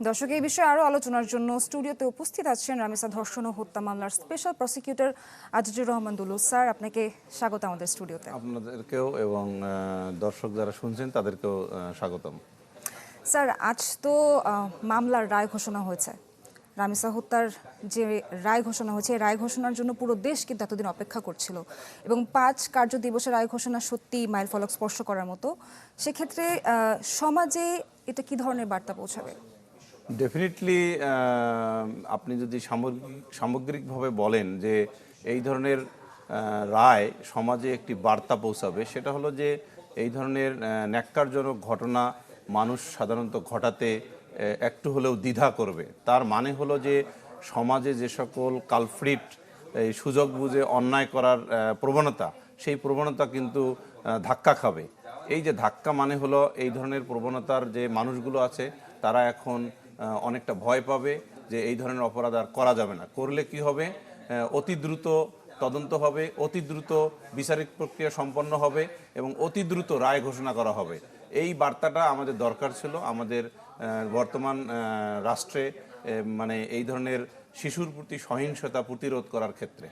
দর্শক এই বিষয়ে আরো আলোচনার জন্য স্টুডিওতে উপস্থিত আছেন রামিসা ধর্ষণ ও হত্যা মামলার special prosecutor Azizur Rahman Dulu. Sir, আপনাকে স্বাগত আমাদের স্টুডিওতে। আপনাদেরকেও এবং দর্শক যারা শুনছেন তাদেরকেও স্বাগতম। স্যার, আজ তো মামলার রায় ঘোষণা হয়েছে। রামিসা হত্যার যে রায় ঘোষণা হয়েছে, এই রায় ঘোষণার জন্য পুরো দেশ কিন্তু এতদিন অপেক্ষা করছিল এবং 5 কার্য দিবসের রায় ঘোষণা সত্যি মাইল ফলক স্পর্শ করার মতো। সেক্ষেত্রে সমাজে এটা কি ধরনের বার্তা পৌঁছাবে? ডেফিনেটলি আপনি যদি সামগ্রিকভাবে বলেন যে এই ধরনের রায় সমাজে একটি বার্তা পৌঁছাবে, সেটা হলো যে এই ধরনের ন্যাক্কারজনক ঘটনা মানুষ সাধারণত ঘটাতে একটু হলেও দ্বিধা করবে। তার মানে হলো যে সমাজে যে সকল কালফ্রিট এই সুযোগ বুঝে অন্যায় করার প্রবণতা, সেই প্রবণতা কিন্তু ধাক্কা খাবে। এই যে ধাক্কা মানে হলো এই ধরনের প্রবণতার যে মানুষগুলো আছে তারা এখন অনেকটা ভয় পাবে যে এই ধরনের অপরাধ আর করা যাবে না। করলে কি হবে, অতি দ্রুত তদন্ত হবে, অতি দ্রুত বিচারিক প্রক্রিয়া সম্পন্ন হবে এবং অতি দ্রুত রায় ঘোষণা করা হবে। এই বার্তাটা আমাদের দরকার ছিল আমাদের বর্তমান রাষ্ট্রে, মানে এই ধরনের শিশুর প্রতি সহিংসতা প্রতিরোধ করার ক্ষেত্রে।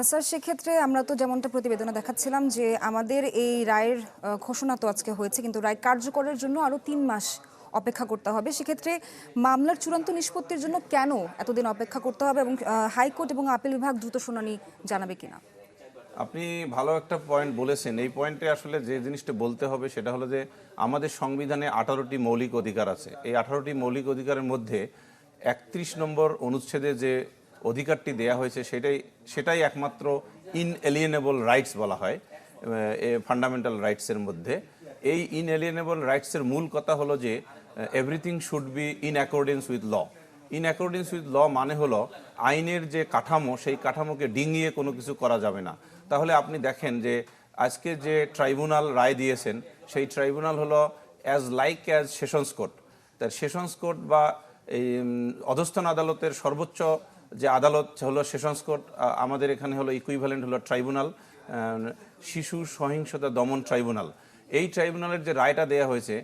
স্যার, সেক্ষেত্রে আমরা তো যেমনটা প্রতিবেদনে দেখাচ্ছিলাম যে আমাদের এই রায়ের ঘোষণা তো আজকে হয়েছে, কিন্তু রায় কার্যকরের জন্য আরও 3 মাস অপেক্ষা করতে হবে। সেক্ষেত্রে মামলার চূড়ান্ত নিষ্পত্তির জন্য কেন এতদিন অপেক্ষা করতে হবে এবং হাইকোর্ট এবং আপিল বিভাগ দ্রুত শুনানি জানাবে কিনা? আপনি ভালো একটা পয়েন্ট বলেছেন। এই পয়েন্টে আসলে যে জিনিসটা বলতে হবে সেটা হলো যে আমাদের সংবিধানে 18টি মৌলিক অধিকার আছে। এই 18টি মৌলিক অধিকারের মধ্যে 31 নম্বর অনুচ্ছেদে যে অধিকারটি দেয়া হয়েছে সেটাই একমাত্র ইনএলিয়েনেবল রাইটস বলা হয় ফান্ডামেন্টাল রাইটসের মধ্যে। এই ইনএলিয়েনেবল রাইটসের মূল কথা হলো যে everything should be in accordance with law. In accordance with law মানে হলো আইনের যে কাঠামো, সেই কাঠামোকে ডিঙিয়ে কোনো কিছু করা যাবে না। তাহলে আপনি দেখেন যে আজকে যে ট্রাইব্যুনাল রায় দিয়েছেন, সেই ট্রাইব্যুনাল হলো as like as sessions court. তার সেশনস কোর্ট বা এই অধস্থন আদালতের সর্বোচ্চ যে আদালত হলো সেশনস কোর্ট, আমাদের এখানে হলো ইকুইভ্যালেন্ট হলো ট্রাইব্যুনাল, শিশু সহিংসতা দমন ট্রাইব্যুনাল। এই ট্রাইব্যুনালের যে রায়টা দেয়া হয়েছে,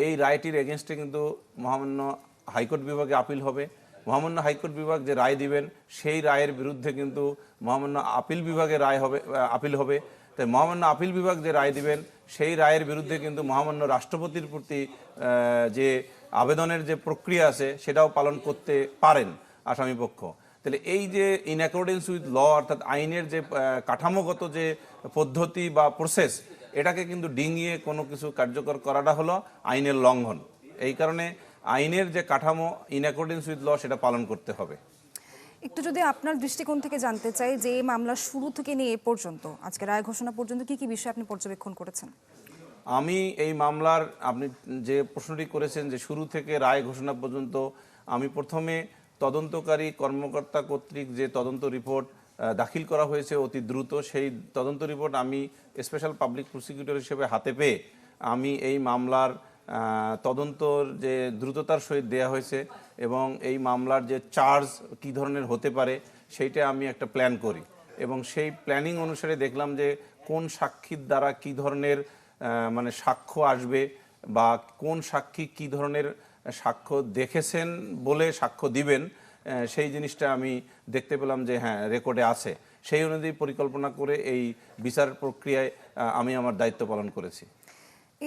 এই রায়টির এগেনস্টে কিন্তু মহামান্য হাইকোর্ট বিভাগে আপিল হবে। মহামান্য হাইকোর্ট বিভাগ যে রায় দিবেন, সেই রায়ের বিরুদ্ধে কিন্তু মহামান্য আপিল বিভাগে রায় হবে, আপিল হবে। তাই মহামান্য আপিল বিভাগ যে রায় দিবেন, সেই রায়ের বিরুদ্ধে কিন্তু মহামান্য রাষ্ট্রপতির প্রতি যে আবেদনের যে প্রক্রিয়া আছে সেটাও পালন করতে পারেন আসামিপক্ষ। তাহলে এই যে ইন অ্যাকর্ডেন্স উইথ ল, অর্থাৎ আইনের যে কাঠামোগত যে পদ্ধতি বা প্রসেস, এটাকে কিন্তু ডিঙিয়ে কোনো কিছু কার্যকর করাটা হলো আইনের লঙ্ঘন। এই কারণে আইনের যে কাঠামো ইন অ্যাকর্ডেন্স উইথ ল সেটা পালন করতে হবে। একটু যদি আপনার দৃষ্টিকোণ থেকে জানতে চাই যে এই মামলার শুরু থেকে নিয়ে এ পর্যন্ত আজকে রায় ঘোষণা পর্যন্ত কি কি বিষয় আপনি পর্যবেক্ষণ করেছেন? আমি এই মামলার, আপনি যে প্রশ্নটি করেছেন যে শুরু থেকে রায় ঘোষণা পর্যন্ত, আমি প্রথমে তদন্তকারী কর্মকর্তা কর্তৃক যে তদন্ত রিপোর্ট দাখিল করা হয়েছে অতি দ্রুত, সেই তদন্ত রিপোর্ট আমি স্পেশাল পাবলিক প্রসিকিউটর হিসেবে হাতে পেয়ে আমি এই মামলার তদন্তর যে দ্রুততার সহিত দেয়া হয়েছে এবং এই মামলার যে চার্জ কী ধরনের হতে পারে সেইটা আমি একটা প্ল্যান করি এবং সেই প্ল্যানিং অনুসারে দেখলাম যে কোন সাক্ষীর দ্বারা কী ধরনের মানে সাক্ষ্য আসবে বা কোন সাক্ষী কী ধরনের সাক্ষ্য দেখেছেন বলে সাক্ষ্য দিবেন, সেই জিনিসটা আমি দেখতে পেলাম যে হ্যাঁ রেকর্ডে আছে। সেই অনুযায়ী পরিকল্পনা করে এই বিচার প্রক্রিয়ায় আমি আমার দায়িত্ব পালন করেছি।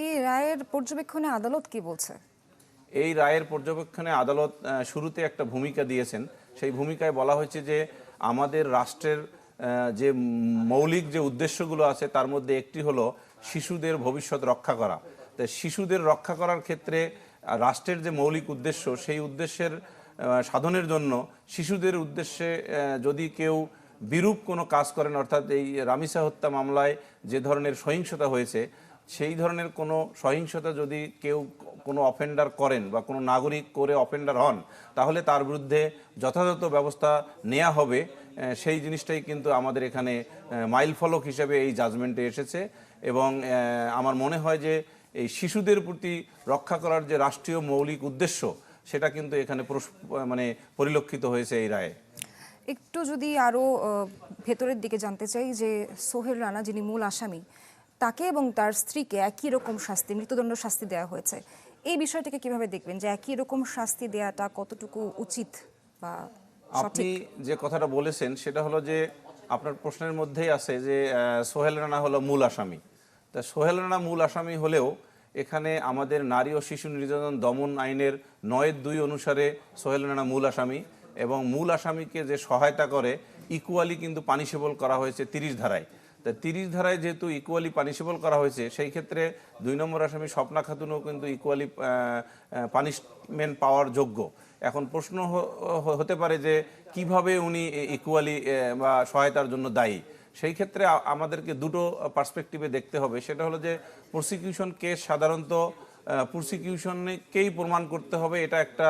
এই রায়ের পর্যবেক্ষণে আদালত কি বলছে? এই রায়ের পর্যবেক্ষণে আদালত শুরুতে একটা ভূমিকা দিয়েছেন। সেই ভূমিকায় বলা হয়েছে যে আমাদের রাষ্ট্রের যে মৌলিক যে উদ্দেশ্যগুলো আছে তার মধ্যে একটি হলো শিশুদের ভবিষ্যৎ রক্ষা করা। তাই শিশুদের রক্ষা করার ক্ষেত্রে রাষ্ট্রের যে মৌলিক উদ্দেশ্য, সেই উদ্দেশ্যের সাধনের জন্য শিশুদের উদ্দেশ্যে যদি কেউ বিরূপ কোনো কাজ করেন, অর্থাৎ এই রামিসা হত্যা মামলায় যে ধরনের সহিংসতা হয়েছে, সেই ধরনের কোনো সহিংসতা যদি কেউ কোনো অফেন্ডার করেন বা কোনো নাগরিক করে অফেন্ডার হন, তাহলে তার বিরুদ্ধে যথাযথ ব্যবস্থা নেওয়া হবে। সেই জিনিসটাই কিন্তু আমাদের এখানে মাইল ফলক হিসেবে এই জাজমেন্টে এসেছে এবং আমার মনে হয় যে এই শিশুদের প্রতি রক্ষা করার যে রাষ্ট্রীয় মৌলিক উদ্দেশ্য, সেটা কিন্তু এখানে মানে পরিলক্ষিত হয়েছে এই রায়ে। একটু যদি আরও ভেতরের দিকে জানতে চাই যে সোহেল রানা, যিনি মূল আসামি, তাকে এবং তার স্ত্রীকে একই রকম শাস্তি, মৃত্যুদণ্ড শাস্তি দেওয়া হয়েছে। এই বিষয়টাকে কিভাবে দেখবেন যে একই রকম শাস্তি দেওয়াটা কতটুকু উচিত বা আপনি সঠিক? যে কথাটা বলেছেন সেটা হলো যে আপনার প্রশ্নের মধ্যেই আছে যে সোহেল রানা হলো মূল আসামি। তা সোহেল রানা মূল আসামি হলেও এখানে আমাদের নারী ও শিশু নির্যাতন দমন আইনের ৯(২) অনুসারে সোহেল রানা মূল আসামি, এবং মূল আসামিকে যে সহায়তা করে ইকুয়ালি কিন্তু পানিশেবল করা হয়েছে ৩০ ধারায়। তা ৩০ ধারায় যেহেতু ইকুয়ালি পানিশেবল করা হয়েছে, সেই ক্ষেত্রে ২ নম্বর আসামি স্বপ্না খাতুনও কিন্তু ইকুয়ালি পানিশমেন্ট পাওয়ার যোগ্য। এখন প্রশ্ন হতে পারে যে কিভাবে উনি ইকুয়ালি বা সহায়তার জন্য দায়ী। সেই ক্ষেত্রে আমাদেরকে দুটো পার্সপেক্টিভে দেখতে হবে। সেটা হলো যে প্রসিকিউশন কেস সাধারণত প্রসিকিউশনকেই প্রমাণ করতে হবে, এটা একটা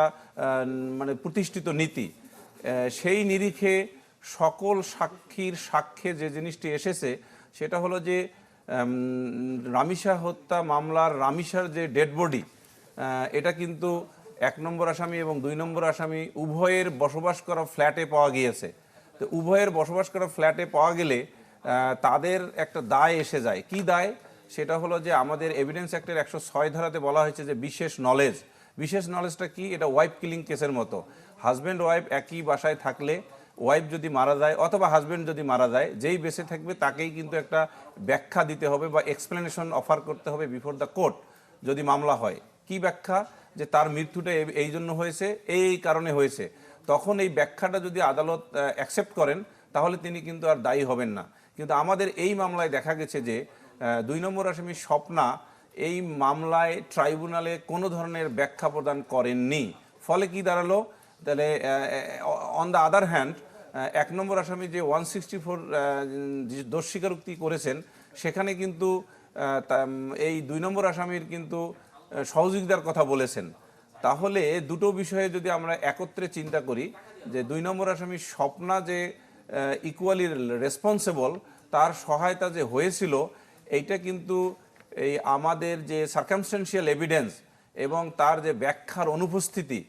মানে প্রতিষ্ঠিত নীতি। সেই নিরিখে সকল সাক্ষীর সাক্ষ্যে যে জিনিসটি এসেছে সেটা হলো যে রামিসা হত্যা মামলার রামিসার যে ডেড বডি, এটা কিন্তু ১ নম্বর আসামি এবং ২ নম্বর আসামি উভয়ের বসবাস করা ফ্ল্যাটে পাওয়া গিয়েছে। তো উভয়ের বসবাস করা ফ্ল্যাটে পাওয়া গেলে তাদের একটা দায় এসে যায়। কি দায়? সেটা হলো যে আমাদের এভিডেন্স অ্যাক্টের ১০৬ ধারাতে বলা হয়েছে যে বিশেষ নলেজ। বিশেষ নলেজটা কি? এটা ওয়াইফ কিলিং কেসের মতো। হাজব্যান্ড ওয়াইফ একই বাসায় থাকলে ওয়াইফ যদি মারা যায় অথবা হাজব্যান্ড যদি মারা যায়, যেই বেঁচে থাকবে তাকেই কিন্তু একটা ব্যাখ্যা দিতে হবে বা এক্সপ্লেনেশন অফার করতে হবে বিফোর দ্য কোর্ট যদি মামলা হয়। কি ব্যাখ্যা? যে তার মৃত্যুটা এই জন্য হয়েছে, এই কারণে হয়েছে। তখন এই ব্যাখ্যাটা যদি আদালত অ্যাকসেপ্ট করেন তাহলে তিনি কিন্তু আর দায়ী হবেন না। কিন্তু আমাদের এই মামলায় দেখা গেছে যে ২ নম্বর আসামি স্বপ্না এই মামলায় ট্রাইব্যুনালে কোনো ধরনের ব্যাখ্যা প্রদান করেননি। ফলে কি দাঁড়ালো? তাহলে অন দ্য আদার হ্যান্ড ১ নম্বর আসামি যে 164 দোষ স্বীকারোক্তি করেছেন, সেখানে কিন্তু এই ২ নম্বর আসামির কিন্তু সহযোগিতার কথা বলেছেন। তাহলে দুটো বিষয়ে যদি আমরা একত্রে চিন্তা করি যে ২ নম্বর আসামি স্বপ্না যে ইকুয়ালি রেসপন্সিবল, তার সহায়তা যে হয়েছিল, এইটা কিন্তু এই আমাদের যে সার্কামস্টেন্সিয়াল এভিডেন্স এবং তার যে ব্যাখ্যার অনুপস্থিতি,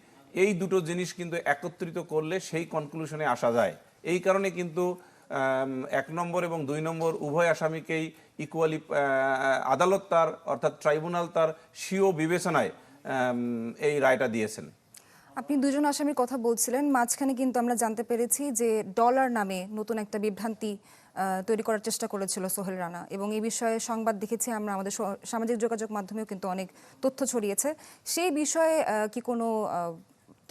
এই দুটো জিনিস কিন্তু একত্রিত করলে সেই কনক্লুশনে আসা যায়। এই কারণে কিন্তু ১ নম্বর এবং ২ নম্বর উভয় আসামিকেই ইকুয়ালি আদালত তার অর্থাৎ ট্রাইব্যুনাল তার স্বীয় বিবেচনায় এই রায়টা দিয়েছেন। আপনি দুজন আসামির কথা বলছিলেন, মাঝখানে কিন্তু আমরা জানতে পেরেছি যে ডলার নামে নতুন একটা বিভ্রান্তি তৈরি করার চেষ্টা করেছিল সোহেল রানা, এবং এই বিষয়ে সংবাদ দেখেছি আমরা, আমাদের সামাজিক যোগাযোগ মাধ্যমেও কিন্তু অনেক তথ্য ছড়িয়েছে। সেই বিষয়ে কি কোনো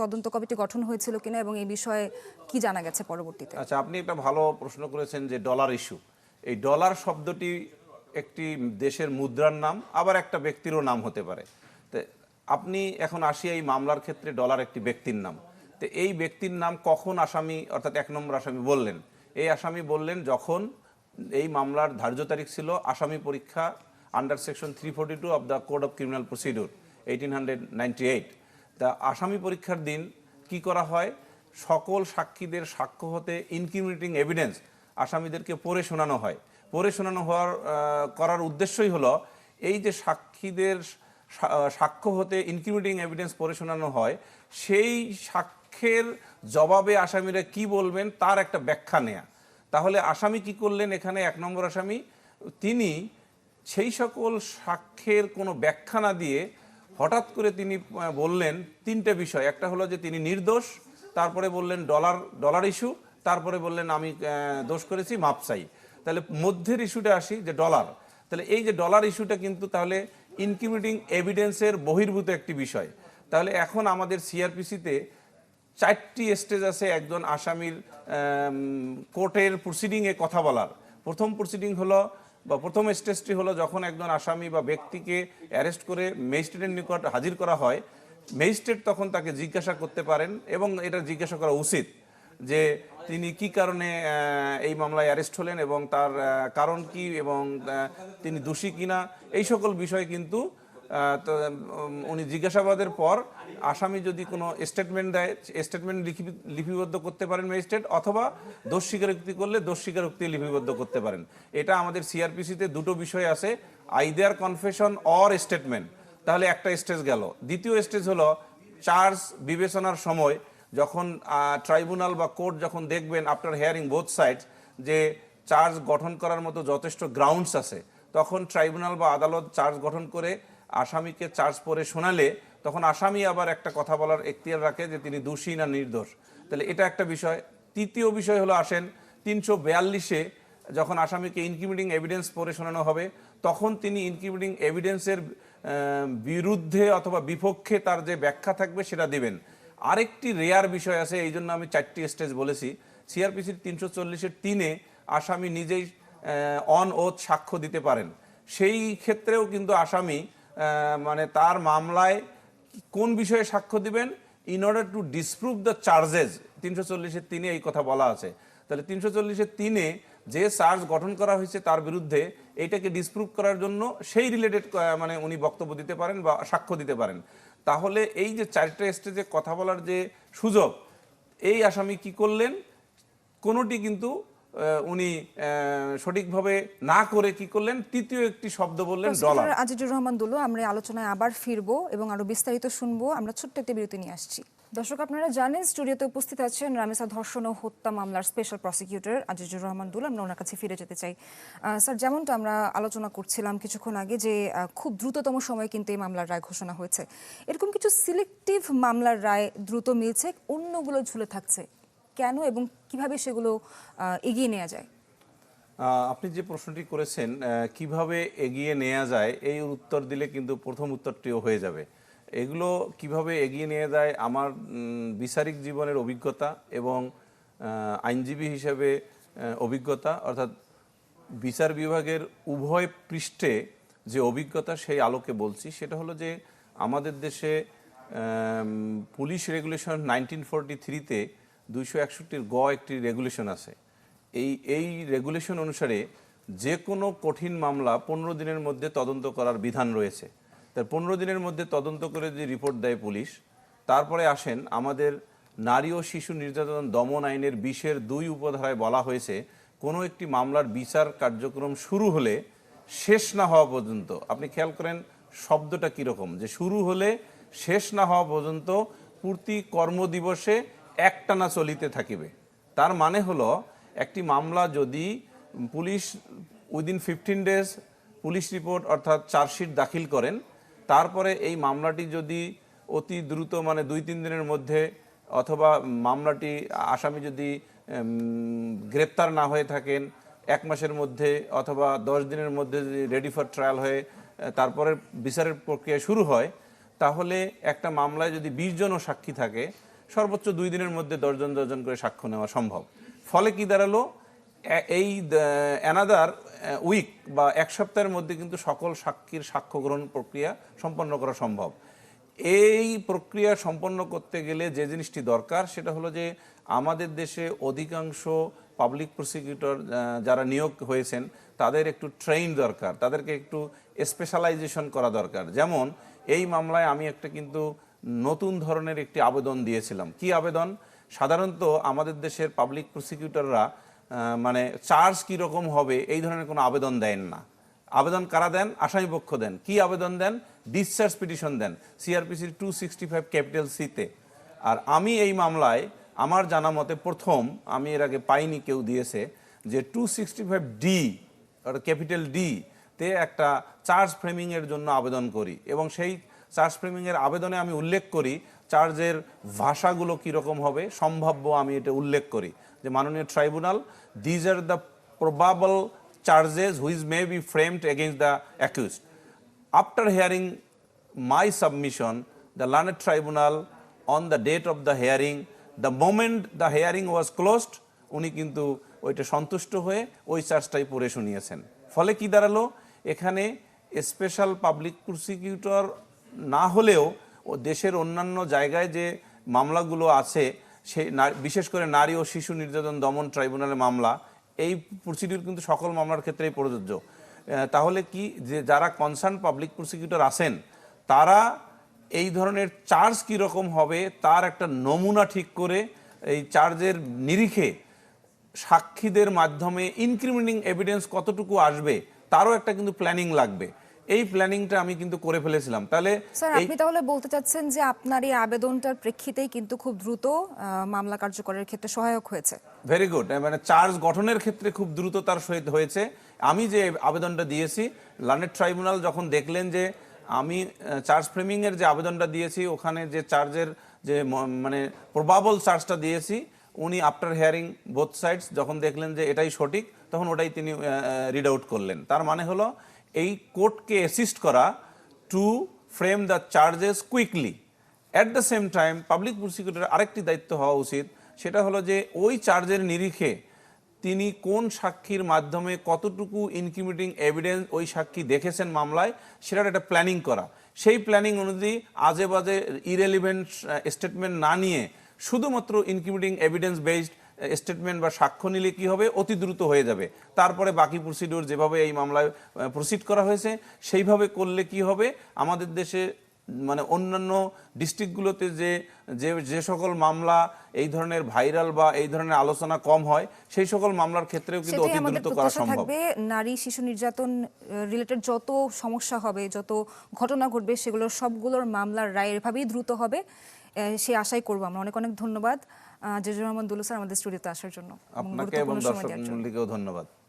তদন্ত কমিটি গঠন হয়েছিল কিনা এবং এই বিষয়ে কি জানা গেছে পরবর্তীতে? আচ্ছা, আপনি একটা ভালো প্রশ্ন করেছেন যে ডলার ইস্যু। এই ডলার শব্দটি একটি দেশের মুদ্রার নাম, আবার একটা ব্যক্তিরও নাম হতে পারে। তো আপনি এখন আসি এই মামলার ক্ষেত্রে ডলার একটি ব্যক্তির নাম। তো এই ব্যক্তির নাম কখন আসামি অর্থাৎ ১ নম্বর আসামি বললেন? এই আসামি বললেন যখন এই মামলার ধার্য তারিখ ছিল আসামি পরীক্ষা under section 342 of the code of criminal procedure 1898। তা আসামি পরীক্ষার দিন কি করা হয়? সকল সাক্ষীদের সাক্ষ্য হতে ইনক্রিমিনেটিং এভিডেন্স আসামিদেরকে পড়ে শোনানো হয়। পড়ে শোনানো করার উদ্দেশ্যই হলো এই যে সাক্ষীদের সাক্ষ্য হতে ইনক্রিমিনেটিং এভিডেন্স পড়ে শোনানো হয়, সেই সাক্ষ্যের জবাবে আসামিরা কি বলবেন তার একটা ব্যাখ্যা নেয়া। তাহলে আসামি কি করলেন এখানে? ১ নম্বর আসামি তিনি সেই সকল সাক্ষ্যের কোনো ব্যাখ্যা না দিয়ে হঠাৎ করে তিনি বললেন ৩টে বিষয়। একটা হলো যে তিনি নির্দোষ, তারপরে বললেন ডলার ইস্যু, তারপরে বললেন আমি দোষ করেছি, মাপ চাই। তাহলে মধ্যের ইস্যুটা আসি যে ডলার। তাহলে এই যে ডলার ইস্যুটা কিন্তু তাহলে ইনক্রিমিনেটিং এভিডেন্সের বহির্ভূত একটি বিষয়। তাহলে এখন আমাদের সিআরপিসিতে 4টি স্টেজ আছে একজন আসামির কোর্টের প্রসিডিংয়ে কথা বলার। প্রথম প্রসিডিং হলো বা প্রথম স্টেজটি হলো যখন একজন আসামি বা ব্যক্তিকে অ্যারেস্ট করে ম্যাজিস্ট্রেটের নিকট হাজির করা হয়, ম্যাজিস্ট্রেট তখন তাকে জিজ্ঞাসা করতে পারেন এবং এটা জিজ্ঞাসা করা উচিত যে তিনি কি কারণে এই মামলায় অ্যারেস্ট হলেন এবং তার কারণ কি এবং তিনি দোষী কিনা, এই সকল বিষয় কিন্তু উনি জিজ্ঞাসাবাদের পর আসামি যদি কোনো স্টেটমেন্ট দেয়, স্টেটমেন্ট লিপিবদ্ধ করতে পারেন ম্যাজিস্ট্রেট, অথবা দোষ স্বীকারোক্তি করলে দোষ স্বীকারোক্তি লিপিবদ্ধ করতে পারেন। এটা আমাদের সিআরপিসিতে দুটো বিষয় আছে, আইদার কনফেশন অর স্টেটমেন্ট। তাহলে একটা স্টেজ গেল। দ্বিতীয় স্টেজ হলো চার্জ বিবেচনার সময় যখন ট্রাইব্যুনাল বা কোর্ট যখন দেখবেন আফটার হিয়ারিং বোথ সাইডস যে চার্জ গঠন করার মতো যথেষ্ট গ্রাউন্ডস আছে, তখন ট্রাইব্যুনাল বা আদালত চার্জ গঠন করে আসামিকে চার্জ পড়ে শোনালে তখন আসামি আবার একটা কথা বলার এখতিয়ার রাখে যে তিনি দোষী না নির্দোষ। তাহলে এটা একটা বিষয়। তৃতীয় বিষয় হলো আসেন 342-এ যখন আসামিকে ইনক্রিমিনেটিং এভিডেন্স পড়ে শোনানো হবে তখন তিনি ইনক্রিমিনেটিং এভিডেন্সের বিরুদ্ধে অথবা বিপক্ষে তার যে ব্যাখ্যা থাকবে সেটা দিবেন। আরেকটি রেয়ার বিষয় আছে, এই জন্য আমি 4টি স্টেজ বলেছি। সিআরপিসির 340-3-এ আসামি নিজেই অন ওথ সাক্ষ্য দিতে পারেন। সেই ক্ষেত্রেও কিন্তু আসামি মানে তার মামলায় কোন বিষয়ে সাক্ষ্য দিবেন, in order to disprove the charges, 340-3-এ এই কথা বলা আছে। তাহলে 340-3-এ যে চার্জ গঠন করা হয়েছে তার বিরুদ্ধে এইটাকে ডিসপ্রুভ করার জন্য সেই রিলেটেড মানে উনি বক্তব্য দিতে পারেন বা সাক্ষ্য দিতে পারেন। তাহলে এই যে 4টা স্টেজে কথা বলার যে সুযোগ, এই আসামি কি করলেন, কোনোটি কিন্তু উনি সঠিকভাবে না করে কি করলেন, তৃতীয় একটি শব্দ বললেন ডলার। প্রসিকিউটর আজিজুর রহমান দুলু, আমরা এই আলোচনায় আবার ফিরবো এবং আরো বিস্তারিত শুনবো। আমরা ছোট্ট একটা বিরতি নিয়ে আসছি। দর্শক, আপনারা জানেন স্টুডিওতে উপস্থিত আছেন রামেসা ধর্ষণ ও হত্যা মামলার স্পেশাল প্রসিকিউটর আজিজুর রহমান দুলু। আমরা ওনার কাছে ফিরে যেতে চাই। স্যার, যেমনটা আমরা আলোচনা করছিলাম কিছুক্ষণ আগে যে খুব দ্রুততম সময়ে কিন্তু এই মামলার রায় ঘোষণা হয়েছে। এরকম কিছু সিলেক্টিভ মামলার রায় দ্রুত মিলছে, অন্যগুলো ঝুলে থাকছে কেন এবং কিভাবে সেগুলো এগিয়ে নেওয়া যায়? আপনি যে প্রশ্নটি করেছেন কিভাবে এগিয়ে নেওয়া যায়, এই উত্তর দিলে কিন্তু প্রথম উত্তরটিও হয়ে যাবে। এগুলো কিভাবে এগিয়ে নিয়ে যায়, আমার বিচারিক জীবনের অভিজ্ঞতা এবং আইনজীবী হিসেবে অভিজ্ঞতা, অর্থাৎ বিচার বিভাগের উভয় পৃষ্ঠে যে অভিজ্ঞতা সেই আলোকে বলছি। সেটা হলো যে আমাদের দেশে পুলিশ রেগুলেশন 1943-তে 261-র একটি রেগুলেশন আছে। এই রেগুলেশন অনুসারে যে কোনো কঠিন মামলা 15 দিনের মধ্যে তদন্ত করার বিধান রয়েছে। তার 15 দিনের মধ্যে তদন্ত করে যদি রিপোর্ট দেয় পুলিশ, তারপরে আসেন আমাদের নারী ও শিশু নির্যাতন দমন আইনের 20-2 উপধারায় বলা হয়েছে কোনো একটি মামলার বিচার কার্যক্রম শুরু হলে শেষ না হওয়া পর্যন্ত, আপনি খেয়াল করেন শব্দটা কীরকম, যে শুরু হলে শেষ না হওয়া পর্যন্ত প্রতি কর্মদিবসে একটানা চলিতে থাকিবে। তার মানে হলো একটি মামলা যদি police within 15 days police report অর্থাৎ চার্জশিট দাখিল করেন, তারপরে এই মামলাটি যদি অতি দ্রুত মানে 2-3 দিনের মধ্যে, অথবা মামলাটি আসামি যদি গ্রেপ্তার না হয়ে থাকেন 1 মাসের মধ্যে, অথবা 10 দিনের মধ্যে যদি রেডি ফর ট্রায়াল হয়ে তারপরে বিচারের প্রক্রিয়া শুরু হয়, তাহলে একটা মামলায় যদি 20 জনও সাক্ষী থাকে সর্বোচ্চ 2 দিনের মধ্যে 10 জন করে সাক্ষ্য নেওয়া সম্ভব। ফলে কি দাঁড়ালো, এই অ্যানাদার উইক বা 1 সপ্তাহের মধ্যে কিন্তু সকল সাক্ষীর সাক্ষ্য গ্রহণ প্রক্রিয়া সম্পন্ন করা সম্ভব। এই প্রক্রিয়া সম্পন্ন করতে গেলে যে জিনিসটি দরকার সেটা হলো যে আমাদের দেশে অধিকাংশ পাবলিক প্রসিকিউটর যারা নিয়োগ হয়েছেন তাদের একটু ট্রেইন দরকার, তাদেরকে একটু স্পেশালাইজেশন করা দরকার। যেমন এই মামলায় আমি একটা কিন্তু নতুন ধরনের একটি আবেদন দিয়েছিলাম। কি আবেদন? সাধারণত আমাদের দেশের পাবলিক প্রসিকিউটররা মানে চার্জ কীরকম হবে এই ধরনের কোনো আবেদন দেন না। আবেদন কারা দেন? আসামিপক্ষ দেন। কি আবেদন দেন? ডিসচার্জ পিটিশন দেন সিআরপিসির 265 ক্যাপিটাল সিতে। আর আমি এই মামলায় আমার জানা মতে প্রথম, আমি এর আগে পাইনি কেউ দিয়েছে, যে 265D ক্যাপিটাল ডি তে একটা চার্জ ফ্রেমিংয়ের জন্য আবেদন করি এবং সেই চার্জ ফ্রেমিংয়ের আবেদনে আমি উল্লেখ করি চার্জের ভাষাগুলো কীরকম হবে, সম্ভাব্য আমি এটা উল্লেখ করি যে মাননীয় tribunal, these are the probable charges which may be framed against the accused. After hearing my submission, the learned tribunal on the date of the hearing, the moment the hearing was closed, উনি কিন্তু ওইটা সন্তুষ্ট হয়ে ওই চার্জটাই পড়ে শুনিয়েছেন। ফলে কি দাঁড়ালো, এখানে স্পেশাল পাবলিক প্রসিকিউটর না হলেও ও দেশের অন্যান্য জায়গায় যে মামলাগুলো আছে সেই বিশেষ করে নারী ও শিশু নির্যাতন দমন ট্রাইব্যুনালের মামলা, এই প্রসিডিউর কিন্তু সকল মামলার ক্ষেত্রেই প্রযোজ্য। তাহলে কি, যে যারা কনসার্ন পাবলিক প্রসিকিউটর আছেন তারা এই ধরনের চার্জ কীরকম হবে তার একটা নমুনা ঠিক করে এই চার্জের নিরিখে সাক্ষীদের মাধ্যমে ইনক্রিমিনেটিং এভিডেন্স কতটুকু আসবে তারও একটা কিন্তু প্ল্যানিং লাগবে। এই প্ল্যানিংটা আমি কিন্তু করে ফেলেছিলাম। তাহলে স্যার, আপনি তাহলে বলতে চাচ্ছেন যে আপনার এই আবেদনটার প্রেক্ষিতেই কিন্তু খুব দ্রুত মামলা কার্যকরের ক্ষেত্রে সহায়ক হয়েছে। Very good. মানে চার্জ গঠনের ক্ষেত্রে খুব দ্রুততার সহিত হয়েছে। আমি যে আবেদনটা দিয়েছি, লার্নেড ট্রাইব্যুনাল যখন দেখলেন যে আমি চার্জ ফ্রেমিং এর যে আবেদনটা দিয়েছি ওখানে যে চার্জের যে মানে প্রবাবল চার্জটা দিয়েছি, উনি আফটার হিয়ারিং বোথ সাইডস যখন দেখলেন যে এটাই সঠিক, তখন ওটাই তিনি রিড আউট করলেন। তার মানে হলো এই কোর্টকে অ্যাসিস্ট করা to frame the charges quickly. At the same time public প্রসিকিউটরের আরেকটি দায়িত্ব হওয়া উচিত, সেটা হলো যে ওই চার্জের নিরিখে তিনি কোন সাক্ষীর মাধ্যমে কতটুকু ইনক্রিমিনেটিং এভিডেন্স ওই সাক্ষী দেখেছেন মামলায়, সেটার একটা প্ল্যানিং করা। সেই প্ল্যানিং অনুযায়ী আজে বাজে ইরেলিভেন্ট স্টেটমেন্ট না নিয়ে শুধুমাত্র ইনক্রিমিনেটিং এভিডেন্স বেসড স্টেটমেন্ট বা সাক্ষ্য নিলে কি হবে, অতি দ্রুত হয়ে যাবে। তারপরে বাকি প্রসিডিউর যেভাবে এই মামলায় প্রসিড করা হয়েছে সেইভাবে করলে কি হবে, আমাদের দেশে মানে অন্যান্য ডিস্ট্রিক্টগুলোতে যে যে যে সকল মামলা এই ধরনের ভাইরাল বা এই ধরনের আলোচনা কম হয়, সেই সকল মামলার ক্ষেত্রেও কিন্তু সেটাই অতি আমাদের দ্রুত করা প্রত্যাশা সম্ভব। থাকবে। নারী শিশু নির্যাতন রিলেটেড যত সমস্যা হবে, যত ঘটনা ঘটবে, সেগুলোর সবগুলোর মামলার রায় এভাবেই দ্রুত হবে, সে আশাই করবো আমরা। অনেক অনেক ধন্যবাদ জেজুর রহমান দুলু স্যার আমাদের স্টুডিওতে আসার জন্য, আপনাকে এবং গুরুত্বপূর্ণ সময় দর্শক দেওয়ার জন্য। মণ্ডলীকেও ধন্যবাদ।